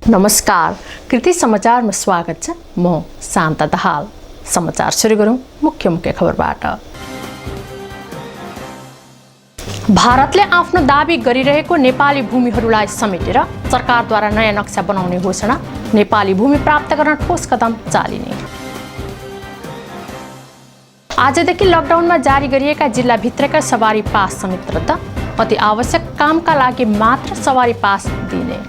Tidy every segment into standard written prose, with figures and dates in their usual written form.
नमस्कार, कृति समाचारमा स्वागत छ। म शान्ता दाहाल। समाचार सुरु गरौँ मुख्य खबरबाट। भारतले आफ्नो दाबी गरिरहेको नेपाली भूमिहरूलाई समेटेर सरकारद्वारा नयाँ नक्सा बनाउने घोषणा। नेपाली भूमि प्राप्त गर्न ठोस कदम चालिने। आजदेखि लकडाउनमा जारी गरिएका जिल्लाभित्रका सवारी पास समेत रद्द। अति आवश्यक कामका लागि मात्र सवारी पास दिने।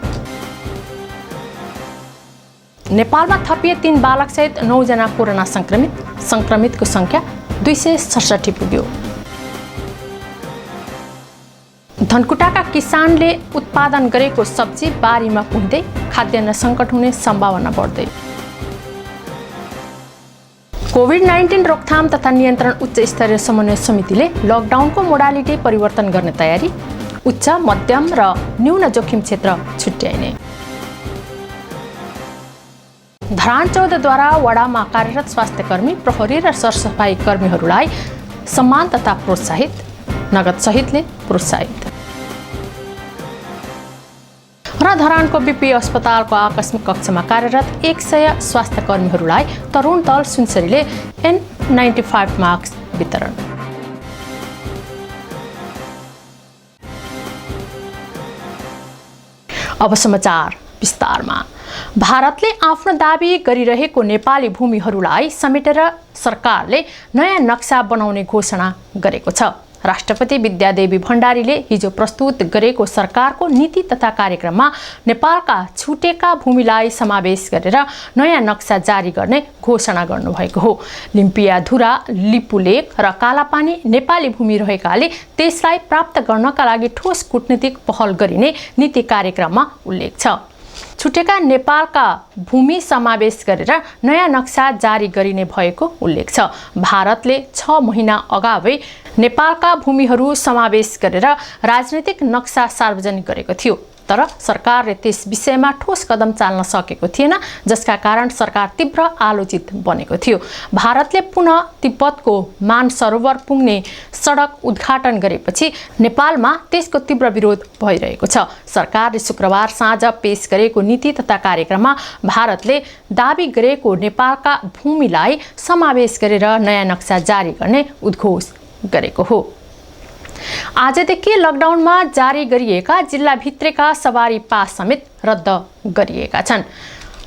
नेपालमा थपिए 3 बालकसहित 9 जना कोरोना संक्रमितको संख्या 267 पुग्यो। धनकुटाका किसानले उत्पादन गरेको सब्जी बारीमा पुग्दै खाद्यान्न सङ्कट हुने सम्भावना बढ्दै। कोभिड-19 रोकथाम तथा नियन्त्रण उच्च स्तरीय समन्वय समितिले लकडाउनको मोडालिटी परिवर्तन गर्ने तयारी। उच्च, मध्यम र न्यून जोखिम क्षेत्र छुट्याइने। धरान 14 द्वारा वडामा कार्यरत स्वास्थ्यकर्मी, प्रहरी र सरसफाई कर्मीहरूलाई सम्मान तथा प्रोत्साहित। नगद सहितले प्रोत्साहित। र धरानको बीपी अस्पतालको आकस्मिक कक्षमा कार्यरत 100 स्वास्थ्यकर्मीहरूलाई तरुण दल सुनसरीले N95 मास्क वितरण। अब समाचार विस्तारमा। भारतले आफ्नो दाबी गरिरहेको नेपाली भूमिहरूलाई समेटेर सरकारले नयाँ नक्सा बनाउने घोषणा गरेको छ। राष्ट्रपति विद्यादेवी भण्डारीले हिजो प्रस्तुत गरेको सरकारको नीति तथा कार्यक्रममा नेपालका छुटेका भूमिलाई समावेश गरेर नयाँ नक्सा जारी गर्ने घोषणा गर्नुभएको हो। लिम्पियाधुरा, लिपुलेक र कालापानी नेपाली भूमि रहेकाले त्यसलाई प्राप्त गर्नका लागि ठोस कूटनीतिक पहल गरिने नीति कार्यक्रममा उल्लेख छ। छुटेका नेपालका भूमि समावेश गरेर नयाँ नक्सा जारी गरिने भएको उल्लेख छ। भारतले 6 महिना अगावै नेपालका भूमिहरू समावेश गरेर राजनीतिक नक्सा सार्वजनिक गरेको थियो, तर सरकारले त्यस विषयमा ठोस कदम चाल्न सकेको थिएन, जसका कारण सरकार तीव्र आलोचित बनेको थियो। भारतले पुनः तिब्बतको मानसरोवर पुग्ने सडक उद्घाटन गरेपछि नेपालमा त्यसको तीव्र विरोध भइरहेको छ। सरकारले शुक्रबार साँझ पेश गरेको नीति तथा कार्यक्रममा भारतले दाबी गरेको नेपालका भूमिलाई समावेश गरेर नयाँ नक्सा जारी गर्ने उद्घोष गरेको हो। आजदेखि लकडाउनमा जारी गरिएका जिल्लाभित्रका सवारी पास समेत रद्द गरिएका छन्।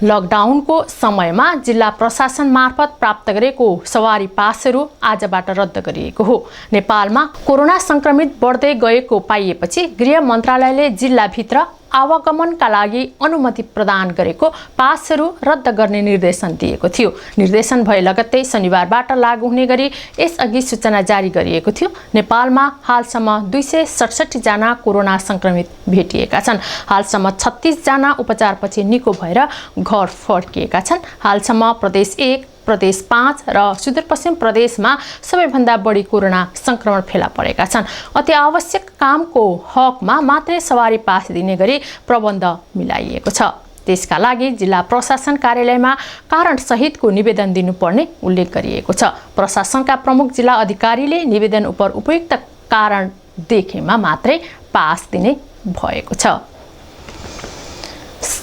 लकडाउनको समयमा जिल्ला प्रशासन मार्फत प्राप्त गरेको सवारी पासहरू आजबाट रद्द गरिएको हो। नेपालमा कोरोना संक्रमित बढ्दै गएको पाइएपछि गृह मन्त्रालयले जिल्लाभित्र आवागमनका लागि अनुमति प्रदान गरेको पासहरू रद्द गर्ने निर्देशन दिएको थियो। निर्देशन भए लगत्तै शनिबारबाट लागू हुने गरी यसअघि सूचना जारी गरिएको थियो। नेपालमा हालसम्म 267 जना कोरोना संक्रमित भेटिएका छन्। हालसम्म 36 जना उपचारपछि निको भएर घर फर्किएका छन्। हालसम्म प्रदेश 1, प्रदेश 5 र सुदूरपश्चिम प्रदेशमा सबैभन्दा बढी कोरोना संक्रमण फेला परेका छन्। अति आवश्यक कामको हकमा मात्रै सवारी पास दिने गरी प्रबन्ध मिलाइएको छ। त्यसका लागि जिल्ला प्रशासन कार्यालयमा कारण सहितको निवेदन दिनुपर्ने उल्लेख गरिएको छ। प्रशासनका प्रमुख जिल्ला अधिकारीले निवेदन उप उपयुक्त कारण देखेमा मात्रै पास दिने भएको छ।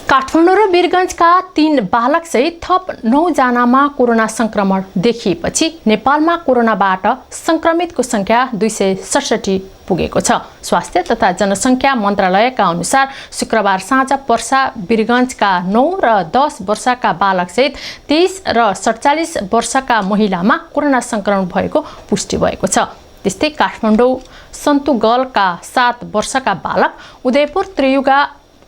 काठमाडौँ र वीरगञ्जका 3 बालकसहित थप 9 जनामा कोरोना संक्रमण देखिएपछि नेपालमा कोरोनाबाट संक्रमितको संख्या 267 पुगेको छ। स्वास्थ्य तथा जनसङ्ख्या मन्त्रालयका अनुसार शुक्रबार साँझ पर्सा वीरगञ्जका 9 र 10 वर्षका बालकसहित 23 र 47 वर्षका महिलामा कोरोना संक्रमण भएको पुष्टि भएको छ। त्यस्तै काठमाडौँ सन्तुगलका 7 वर्षका बालक, उदयपुर त्रियुगा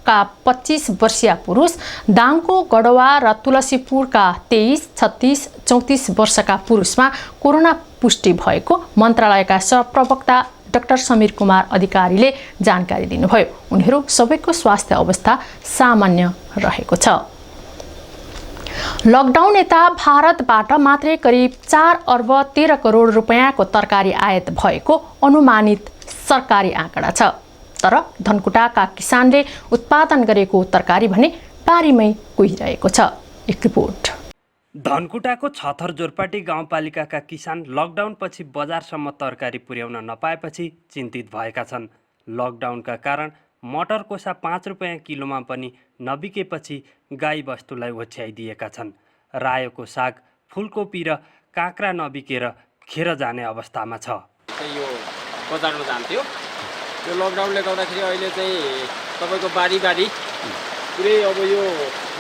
का 25 वर्षीय पुरुष, दाङको गडवा र तुलसीपुरका 23, 36, 34 वर्षका पुरुषमा कोरोना पुष्टि भएको मन्त्रालयका सहप्रवक्ता डाक्टर समीर कुमार अधिकारीले जानकारी दिनुभयो। उनीहरू सबैको स्वास्थ्य अवस्था सामान्य रहेको छ। लकडाउन यता भारतबाट मात्रै करिब 4 अर्ब 13 करोड रुपैयाँको तरकारी आयात भएको अनुमानित सरकारी आँकडा छ। तर धनकुटाका किसानले उत्पादन गरेको तरकारी भने बारीमै कुहिरहेको छ। एक रिपोर्ट। धनकुटाको छथर जोरपाटी गाउँपालिकाका किसान लकडाउनपछि बजारसम्म तरकारी पुर्याउन नपाएपछि चिन्तित भएका छन्। लकडाउनका कारण मटर कोसा 5 रुपियाँ किलोमा पनि नबिकेपछि गाईबस्तुलाई ओछ्याइदिएका छन्। रायोको साग, फुलकोपी र काँक्रा नबिकेर खेर जाने अवस्थामा छ। यो बजारमा जान्थ्यो। यो लकडाउनले गर्दाखेरि अहिले चाहिँ तपाईँको बारी पुरै अब यो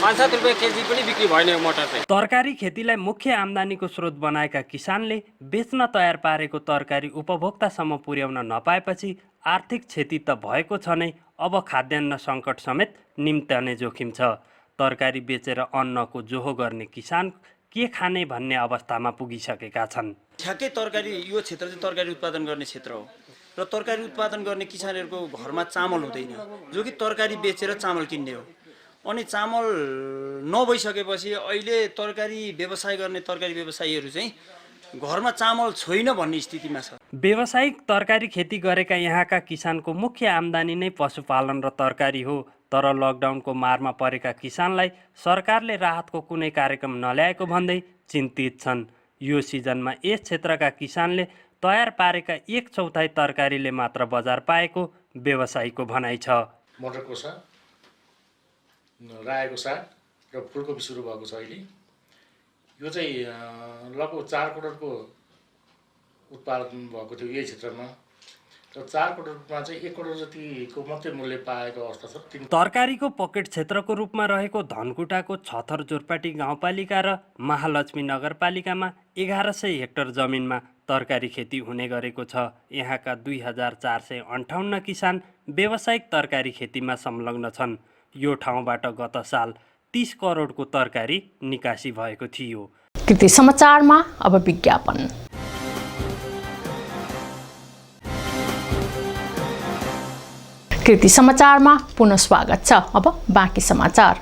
5-7 रुपियाँ केजी पनि बिक्री भएन यो मटर चाहिँ। तरकारी खेतीलाई मुख्य आम्दानीको स्रोत बनाएका किसानले बेच्न तयार पारेको तरकारी उपभोक्तासम्म पुर्याउन नपाएपछि आर्थिक क्षति त भएको छ नै, अब खाद्यान्न सङ्कट समेत निम्त्याउने जोखिम छ। तरकारी बेचेर अन्नको जोहो गर्ने किसान के खाने भन्ने अवस्थामा पुगिसकेका छन्। ठ्याक्कै तरकारी यो क्षेत्र चाहिँ तरकारी उत्पादन गर्ने क्षेत्र हो र तरकारी उत्पादन गर्ने किसानहरूको घरमा चामल हुँदैन, जो कि तरकारी बेचेर चामल किन्ने हो। अनि चामल नभइसकेपछि अहिले तरकारी व्यवसाय गर्ने तरकारी व्यवसायीहरू चाहिँ घरमा चामल छैन भन्ने स्थितिमा छ। व्यावसायिक तरकारी खेती गरेका यहाँका किसानको मुख्य आम्दानी नै पशुपालन र तरकारी हो। तर लकडाउनको मारमा परेका किसानलाई सरकारले राहतको कुनै कार्यक्रम नल्याएको भन्दै चिन्तित छन्। यो सिजनमा यस क्षेत्रका किसानले तयार पारेका 1/4 तरकारीले मात्र बजार पाएको व्यवसायीको भनाइ छ। मटर कोसा, रायोको साग र फुलकोपी सुरु भएको छ अहिले। यो चाहिँ लगभग 4 करोडको उत्पादन भएको थियो यही क्षेत्रमा, र 4 करोडमा चाहिँ 1 करोड जतिको मात्रै मूल्य पाएको अवस्था छ। तरकारीको पकेट क्षेत्रको रूपमा रहेको धनकुटाको छथर जोरपाटी गाउँपालिका र महालक्ष्मी नगरपालिकामा 1100 हेक्टर जमिनमा तरकारी खेती हुने गरेको छ। यहाँका 2458 किसान व्यावसायिक तरकारी खेतीमा संलग्न छन्। यो ठाउँबाट गत साल 30 करोडको तरकारी निकासी भएको थियो। कृति समाचारमा अब विज्ञापन। कृति समाचारमा पुनः स्वागत छ। अब बाँकी समाचार।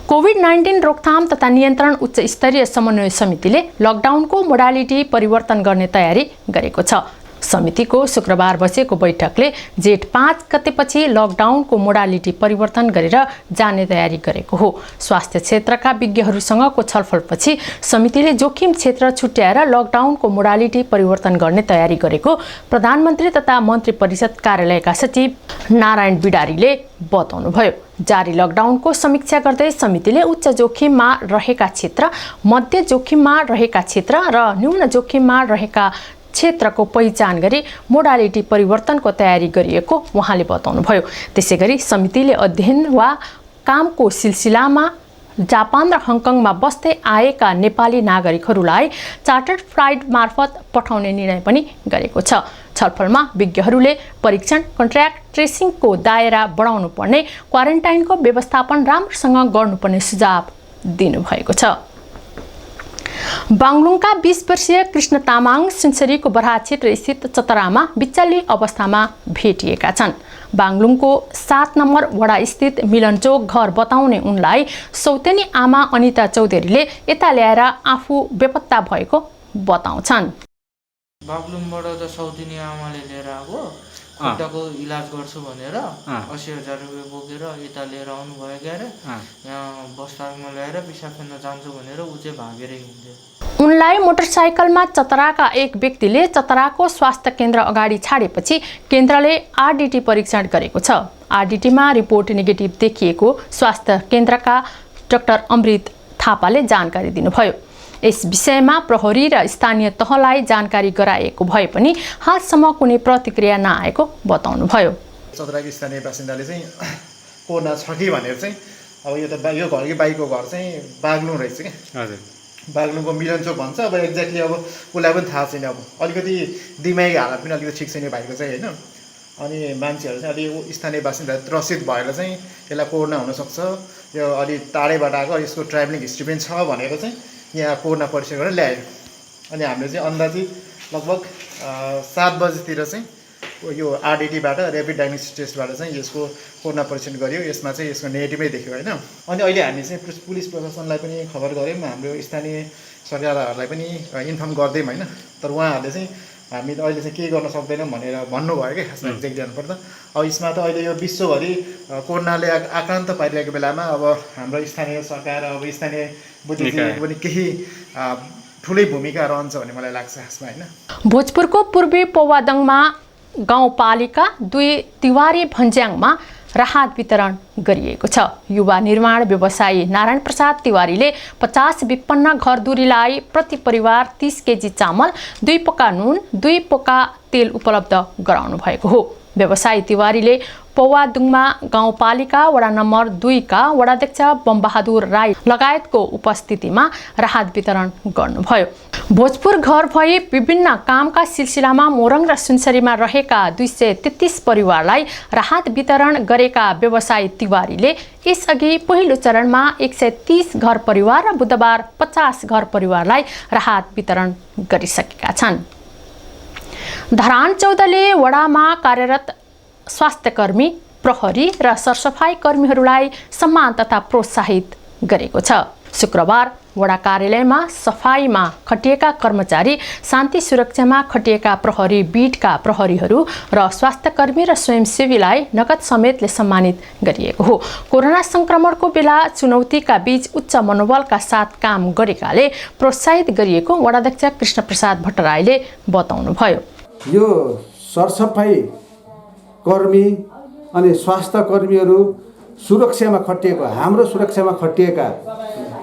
कोभिड-19 रोकथाम तथा नियन्त्रण उच्च स्तरीय समन्वय समितिले लकडाउनको मोडालिटी परिवर्तन गर्ने तयारी गरेको छ। समितिको शुक्रबार बसेको बैठकले जेठ 5 गतेपछि लकडाउनको मोडालिटी परिवर्तन गरेर जाने तयारी गरेको हो। स्वास्थ्य क्षेत्रका विज्ञहरूसँगको छलफलपछि समितिले जोखिम क्षेत्र छुट्याएर लकडाउनको मोडालिटी परिवर्तन गर्ने तयारी गरेको प्रधानमन्त्री तथा मन्त्री परिषद कार्यालयका सचिव नारायण बिडारीले बताउनुभयो। जारी लकडाउनको समीक्षा गर्दै समितिले उच्च जोखिममा रहेका क्षेत्र, मध्य जोखिममा रहेका क्षेत्र र न्यून जोखिममा रहेका क्षेत्रको पहिचान गरी मोडालिटी परिवर्तनको तयारी गरिएको उहाँले बताउनुभयो। त्यसैगरी समितिले अध्ययन वा कामको सिलसिलामा जापान र हङकङमा बस्दै आएका नेपाली नागरिकहरूलाई चार्टर्ड फ्लाइट मार्फत पठाउने निर्णय पनि गरेको छ। छलफलमा विज्ञहरूले परीक्षण, कन्ट्र्याक्ट ट्रेसिङको दायरा बढाउनु पर्ने, क्वारेन्टाइनको व्यवस्थापन राम्रोसँग गर्नुपर्ने सुझाव दिनुभएको छ। बागलुङका 20 वर्षीय कृष्ण तामाङ सुनसरीको बराहा क्षेत्र स्थित चतरामा बिचल्ली अवस्थामा भेटिएका छन्। बागलुङको 7 नम्बर वडा स्थित मिलनचोक घर बताउने उनलाई सौतेनी आमा अनिता चौधरीले यता ल्याएर आफू बेपत्ता भएको बताउँछन्। बागलुङबाट त सौतेनी आमाले लिएर आएको, खुट्टाको इलाज गर्छु भनेर 80,000 रुपियाँ बोकेर यता लिएर आउनु भयो क्यारे। यहाँ बस स्ट्यान्डमा ल्याएर पिसाब फेर्न जान्छु भनेर ऊ चाहिँ भागेर हिँड्यो। उनलाई मोटरसाइकलमा चतराका एक व्यक्तिले चतराको स्वास्थ्य केन्द्र अगाडि छाडेपछि केन्द्रले आरडीटी परीक्षण गरेको छ। आरडीटीमा रिपोर्ट नेगेटिभ देखिएको स्वास्थ्य केन्द्रका डाक्टर अमृत थापाले जानकारी दिनुभयो। यस विषयमा प्रहरी र स्थानीय तहलाई जानकारी गराएको भए पनि हालसम्म कुनै प्रतिक्रिया नआएको बताउनुभयो। चतराकी स्थानीय बासिन्दाले चाहिँ कोरोना छ कि भनेर चाहिँ अब यो त यो घर कि बाइकको घर चाहिँ बागलुङ रहेछ क्या। हजुर, बागलुङको मिलनचोक भन्छ। अब एक्ज्याक्टली अब उसलाई पनि थाहा छैन। अब अलिकति दिमागी हालत पनि अलिकति ठिक छैन भाइको चाहिँ होइन। अनि मान्छेहरू चाहिँ अलि स्थानीय बासिन्दा त्रसित भएर चाहिँ यसलाई कोरोना हुनसक्छ, यो अलि टाढैबाट आएको, यसको ट्राभलिङ हिस्ट्री पनि छ भनेर चाहिँ यहाँ कोरोना परीक्षण गरेर ल्यायो। अनि हामीले चाहिँ अन्दाजित लगभग 7 बजीतिर चाहिँ यो आरडीटीबाट ऱ्यापिड डायग्नोस्टिक टेस्टबाट चाहिँ यसको कोरोना परीक्षण गरियो। यसमा चाहिँ यसको नेगेटिभै देख्यो होइन। अनि अहिले हामी चाहिँ पुलिस प्रशासनलाई पनि खबर गऱ्यौँ, हाम्रो स्थानीय सरकारहरूलाई पनि इन्फर्म गर्दैौँ होइन। तर उहाँहरूले चाहिँ हामी अहिले चाहिँ केही गर्न सक्दैनौँ भनेर भन्नुभयो क्या खासमा एक्ज्याक्ट जानुपर्दा। अब यसमा त अहिले यो विश्वभरि कोरोनाले आक्रान्त पारिरहेको बेलामा अब हाम्रो स्थानीय सरकार, अब स्थानीय बुद्धिजीवीको पनि केही ठुलै भूमिका रहन्छ भन्ने मलाई लाग्छ खासमा होइन। भोजपुरको पूर्वी पौवादङमा गाउँपालिका 2 तिवारी भन्ज्याङमा राहत वितरण गरिएको छ। युवा निर्माण व्यवसायी नारायण प्रसाद तिवारीले 50 विपन्न घरधुरीलाई प्रति परिवार 30 केजी चामल, 2 पोका नुन, 2 पोका तेल उपलब्ध गराउनु भएको हो। व्यवसायी तिवारीले पौवादुङमा गाउँपालिका वडा नम्बर 2 का वडाध्यक्ष बमबहादुर राई लगायतको उपस्थितिमा राहत वितरण गर्नुभयो। भोजपुर घर भई विभिन्न कामका सिलसिलामा मोरङ र सुनसरीमा रहेका 233 परिवारलाई राहत वितरण गरेका व्यवसायी तिवारीले यसअघि पहिलो चरणमा 130 घर परिवार र बुधबार 50 घर परिवारलाई राहत वितरण गरिसकेका छन्। धरान 14 वडामा कार्यरत स्वास्थ्यकर्मी, प्रहरी र सरसफाई कर्मीहरूलाई सम्मान तथा प्रोत्साहित गरेको छ। शुक्रबार वडा कार्यालयमा सफाईमा खटिएका कर्मचारी, शान्ति सुरक्षामा खटिएका प्रहरी बीटका प्रहरीहरू र स्वास्थ्यकर्मी र स्वयंसेवीलाई नगद समेतले सम्मानित गरिएको हो। कोरोना संक्रमणको बेला चुनौतीका बीच उच्च मनोबलका साथ काम गरेकाले प्रोत्साहित गरिएको वडाध्यक्ष कृष्णप्रसाद भट्टराईले बताउनुभयो। यो सरसफाई कर्मी अनि स्वास्थ्य कर्मीहरू सुरक्षामा खटिएको, हाम्रो सुरक्षामा खटिएका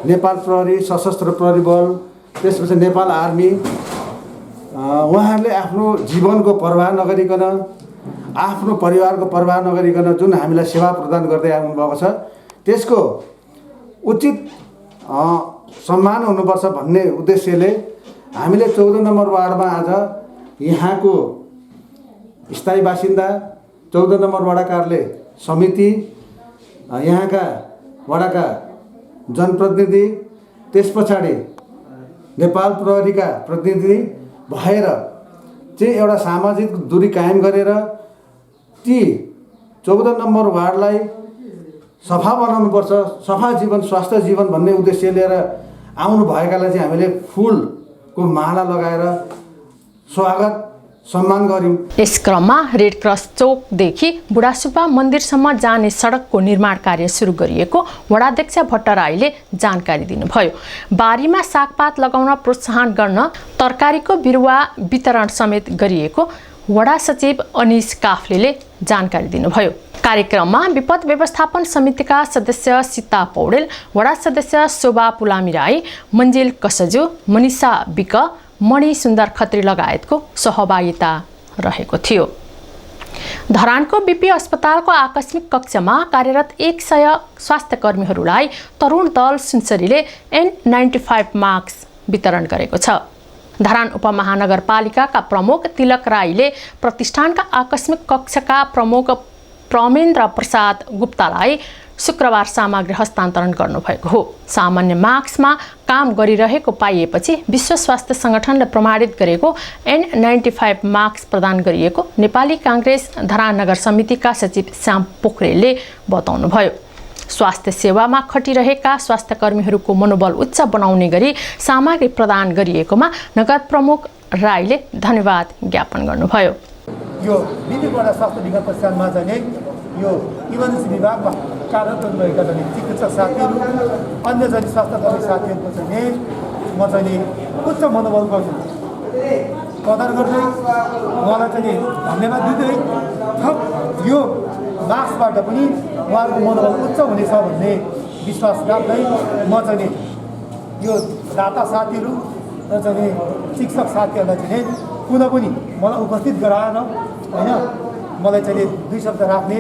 नेपाल प्रहरी, सशस्त्र प्रहरी बल, त्यसपछि नेपाल आर्मी, उहाँहरूले आफ्नो जीवनको परवाह नगरिकन, आफ्नो परिवारको परवाह नगरिकन जुन हामीलाई सेवा प्रदान गर्दै आउनुभएको छ, त्यसको उचित सम्मान हुनुपर्छ भन्ने उद्देश्यले हामीले 14 नम्बर वार्डमा आज यहाँको स्थायी बासिन्दा, 14 नम्बर वडा कार्यालय समिति, यहाँका वडाका जनप्रतिनिधि, त्यस पछाडि नेपाल प्रहरीका प्रतिनिधि भएर चाहिँ एउटा सामाजिक दूरी कायम गरेर ती 14 नम्बर वार्डलाई सफा बनाउनुपर्छ, सफा जीवन स्वास्थ्य जीवन भन्ने उद्देश्य लिएर आउनु भएकालाई चाहिँ हामीले फुलको माला लगाएर स्वागत सम्मान गर्यौं। यस क्रममा रेड क्रस चौकदेखि बुढासुब्बा मन्दिरसम्म जाने सडकको निर्माण कार्य सुरु गरिएको वडाध्यक्ष भट्टराईले जानकारी दिनुभयो। बारीमा सागपात लगाउन प्रोत्साहन गर्न तरकारीको बिरुवा वितरण समेत गरिएको वडा सचिव अनिस काफ्लेले जानकारी दिनुभयो। कार्यक्रममा विपद व्यवस्थापन समितिका सदस्य सीता पौडेल, वडा सदस्य शोभा पुलामी राई, मन्जिल कसजु, मनिषा विक, मणि सुन्दर खत्री लगायतको सहभागिता रहेको थियो। धरानको बीपी अस्पतालको आकस्मिक कक्षमा कार्यरत 100 स्वास्थ्यकर्मीहरूलाई तरुण दल सुनसरीले N95 मास्क वितरण गरेको छ। धरान उपमहानगरपालिकाका प्रमुख तिलक राईले प्रतिष्ठानका आकस्मिक कक्षका प्रमुख प्रमेन्द्र प्रसाद गुप्तालाई शुक्रबार सामग्री हस्तान्तरण गर्नुभएको हो। सामान्य मास्कमा काम गरिरहेको पाइएपछि विश्व स्वास्थ्य सङ्गठनले प्रमाणित गरेको N95 मास्क प्रदान गरिएको नेपाली काङ्ग्रेस धरान नगर समितिका सचिव श्याम पोखरेलले बताउनुभयो। स्वास्थ्य सेवामा खटिरहेका स्वास्थ्यकर्मीहरूको मनोबल उच्च बनाउने गरी सामग्री प्रदान गरिएकोमा नगर प्रमुख राईले धन्यवाद ज्ञापन गर्नुभयो। यो विधिबाट स्वास्थ्य विज्ञान प्रतिष्ठानमा चाहिँ यो इमर्जेन्सी विभागमा कार्यरत रहेका चाहिँ चिकित्सक साथीहरू, अन्य चाहिँ स्वास्थ्यकर्मी साथीहरूको चाहिँ म चाहिँ उच्च मनोबल गर्छु कदर गर्दै उहाँलाई चाहिँ धन्यवाद दिँदै थप यो मास्कबाट पनि उहाँहरूको मनोबल उच्च हुनेछ भन्ने विश्वास राख्दै म चाहिँ यो दाता साथीहरू र चाहिँ शिक्षक साथीहरूलाई चाहिँ पुनः पनि मलाई उपस्थित गराएर होइन मलाई चाहिँ 2 शब्द राख्ने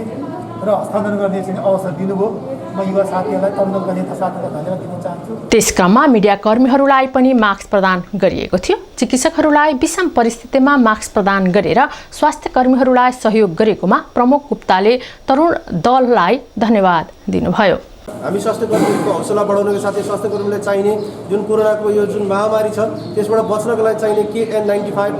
र हस्तान्तरण गर्ने चाहिँ अवसर दिनुभयो। म युवा साथीहरूलाई, तरुणका नेता साथीहरूलाई धन्यवाद दिन चाहन्छु। त्यस क्रममा मिडिया कर्मीहरूलाई पनि मास्क प्रदान गरिएको थियो। चिकित्सकहरूलाई विषम परिस्थितिमा मास्क प्रदान गरेर स्वास्थ्य कर्मीहरूलाई सहयोग गरेकोमा प्रमुख गुप्ताले तरुण दललाई धन्यवाद दिनुभयो। हामी स्वास्थ्य कर्मीहरूको हौसला बढाउनका साथै स्वास्थ्य कर्मीलाई चाहिने जुन कोरोनाको यो जुन महामारी छ त्यसबाट बच्नको लागि चाहिने KN95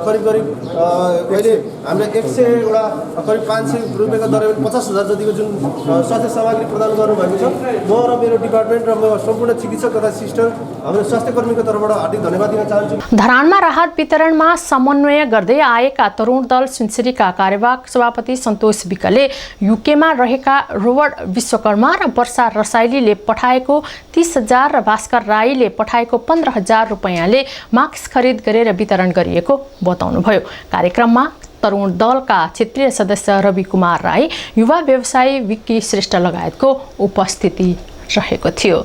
करिब अहिले हामीले 100 वटा करिब 500 रुपैयाँको दरमा 50,000 जतिको जुन स्वास्थ्य सामग्री प्रदान गर्नुभएको छ। म र मेरो डिपार्टमेन्ट र म सम्पूर्ण चिकित्सक तथा सिस्टर हाम्रो स्वास्थ्य कर्मीको तर्फबाट हार्दिक धन्यवाद दिन चाहन्छु। धरानमा राहत वितरणमा समन्वय गर्दै आएका तरुण दल सुनसरीका कार्यवाहक सभापति सन्तोष विकले युकेमा रहेका रोबर्ट विश्वकर्मा र वर्षा रसाइलीले पठाएको 30,000 र भास्कर राईले पठाएको 15,000 रुपैयाँले मास्क खरिद गरेर वितरण गरिएको बताउनुभयो। कार्यक्रममा तरुण दलका क्षेत्रीय सदस्य रवि कुमार राई, युवा व्यवसायी विक्की श्रेष्ठ लगायतको उपस्थिति रहेको थियो।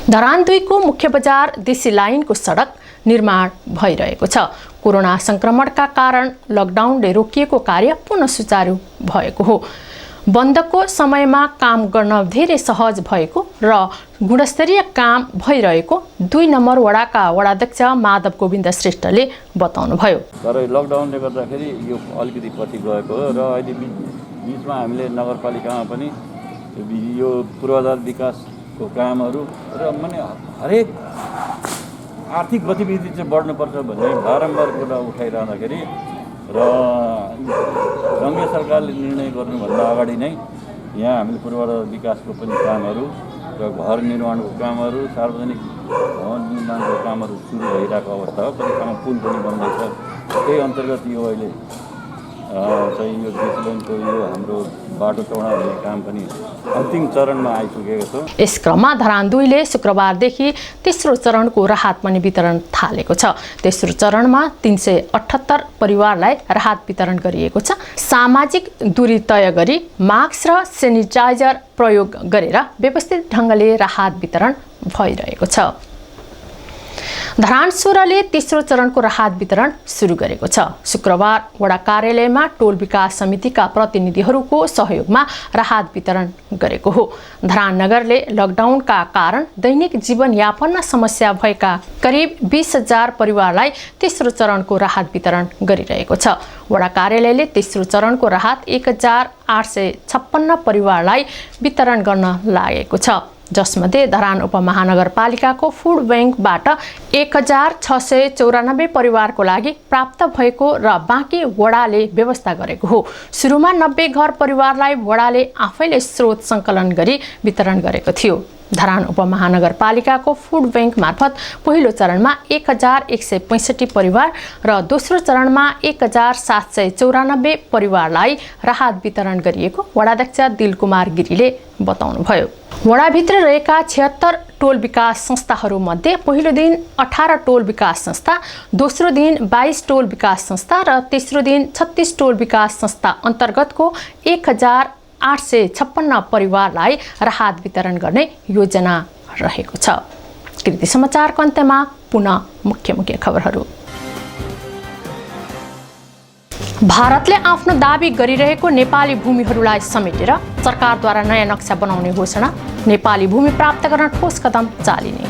धरान 2 को मुख्य बजार देशी लाइनको सडक निर्माण भइरहेको छ। कोरोना संक्रमणका कारण लकडाउनले रोकिएको कार्य पुनः सुचारू भएको हो। बन्दको समयमा काम गर्न धेरै सहज भएको र गुणस्तरीय काम भइरहेको 2 नम्बर वडाका वडाध्यक्ष माधव गोविन्द श्रेष्ठले बताउनुभयो। तर लकडाउनले गर्दाखेरि यो अलिकति पछि गएको हो र अहिले बिचमा हामीले नगरपालिकामा पनि यो पूर्वाधार विकासको कामहरू र माने हरेक आर्थिक गतिविधि चाहिँ बढ्नुपर्छ भन्ने बारम्बार कुरा उठाइरहँदाखेरि र सङ्घीय सरकारले निर्णय गर्नुभन्दा अगाडि नै यहाँ हामीले पूर्वाधार विकासको पनि कामहरू र घर निर्माणको कामहरू, सार्वजनिक भवन निर्माणको कामहरू सुरु भइरहेको अवस्था हो। कति ठाउँमा पुल पनि बन्दैछ। त्यही अन्तर्गत यो अहिले चाहिँ यो देशको यो हाम्रो बाटो चौडा हुने काम पनि अन्तिम चरणमा आइपुगेको छ। यस क्रममा धरान 2ले शुक्रबारदेखि तेस्रो चरणको राहत पनि वितरण थालेको छ। तेस्रो चरणमा 378 परिवारलाई राहत वितरण गरिएको छ। सामाजिक दूरी तय गरी मास्क र सेनिटाइजर प्रयोग गरेर व्यवस्थित ढङ्गले राहत वितरण भइरहेको छ। धरान 16ले तेस्रो चरणको राहत वितरण सुरु गरेको छ। शुक्रबार वडा कार्यालयमा टोल विकास समितिका प्रतिनिधिहरूको सहयोगमा राहत वितरण गरेको हो। धरान नगरले लकडाउनका कारण दैनिक जीवनयापनमा समस्या भएका करिब 20,000 परिवारलाई तेस्रो चरणको राहत वितरण गरिरहेको छ। वडा कार्यालयले तेस्रो चरणको राहत 1,856 परिवारलाई वितरण गर्न लागेको छ, जसमध्ये धरान उपमहानगरपालिकाको फुड ब्याङ्कबाट 1,694 परिवारको लागि प्राप्त भएको र बाँकी वडाले व्यवस्था गरेको हो। सुरुमा 90 घर परिवारलाई वडाले आफैले स्रोत सङ्कलन गरी वितरण गरेको थियो। धरान उपमहानगरपालिकाको फुड ब्याङ्क मार्फत पहिलो चरणमा 1,165 परिवार र दोस्रो चरणमा 1,794 परिवारलाई राहत वितरण गरिएको वडाध्यक्ष दिलकुमार गिरीले बताउनुभयो। वडाभित्र रहेका 76 टोल विकास संस्थाहरूमध्ये पहिलो दिन 18 टोल विकास संस्था, दोस्रो दिन 22 टोल विकास संस्था र तेस्रो दिन 36 टोल विकास संस्था अन्तर्गतको 1,856 परिवारलाई राहत वितरण गर्ने योजना रहेको छ। कृति समाचारको अन्त्यमा पुनः मुख्य खबरहरू। भारतले आफ्नो दाबी गरिरहेको नेपाली भूमिहरूलाई समेटेर सरकारद्वारा नयाँ नक्सा बनाउने घोषणा, नेपाली भूमि प्राप्त गर्न ठोस कदम चालिने।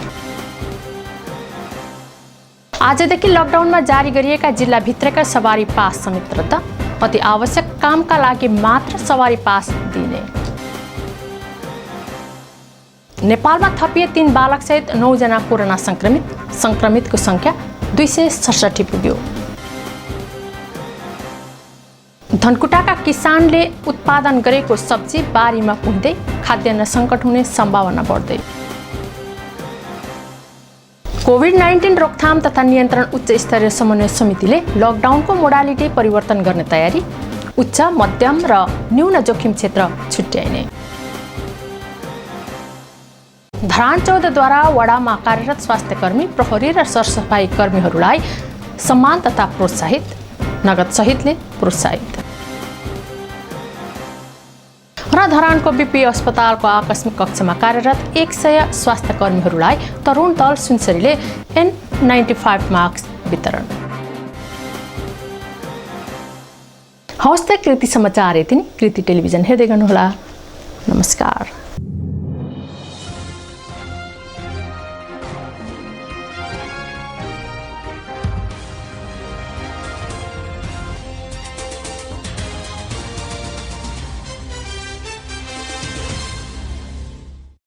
आजदेखि लकडाउनमा जारी गरिएका जिल्लाभित्रका सवारी पास समेत रद्द, अति आवश्यक कामका लागि मात्र सवारी पास दिने। नेपालमा थपिए 3 बालकसहित 9 जना कोरोना संक्रमितको संख्या 267 पुग्यो। धनकुटाका किसानले उत्पादन गरेको सब्जी बारीमा पुग्दै खाद्यान्न सङ्कट हुने सम्भावना बढ्दै। कोभिड-19 रोकथाम तथा नियन्त्रण उच्च स्तरीय समन्वय समितिले लकडाउनको मोडालिटी परिवर्तन गर्ने तयारी, उच्च, मध्यम र न्यून जोखिम क्षेत्र छुट्याइने। धरान 14द्वारा वडामा कार्यरत स्वास्थ्यकर्मी, प्रहरी र सरसफाई कर्मीहरूलाई सम्मान तथा प्रोत्साहित, नगद सहितले प्रोत्साहित। र धरानको बीपी अस्पतालको आकस्मिक कक्षमा कार्यरत 100 स्वास्थ्यकर्मीहरूलाई तरुण दल सुनसरीले N95 मास्क वितरण। हवस् त कृति समाचार यति नै। कृति टेलिभिजन हेर्दै गर्नुहोला। नमस्कार।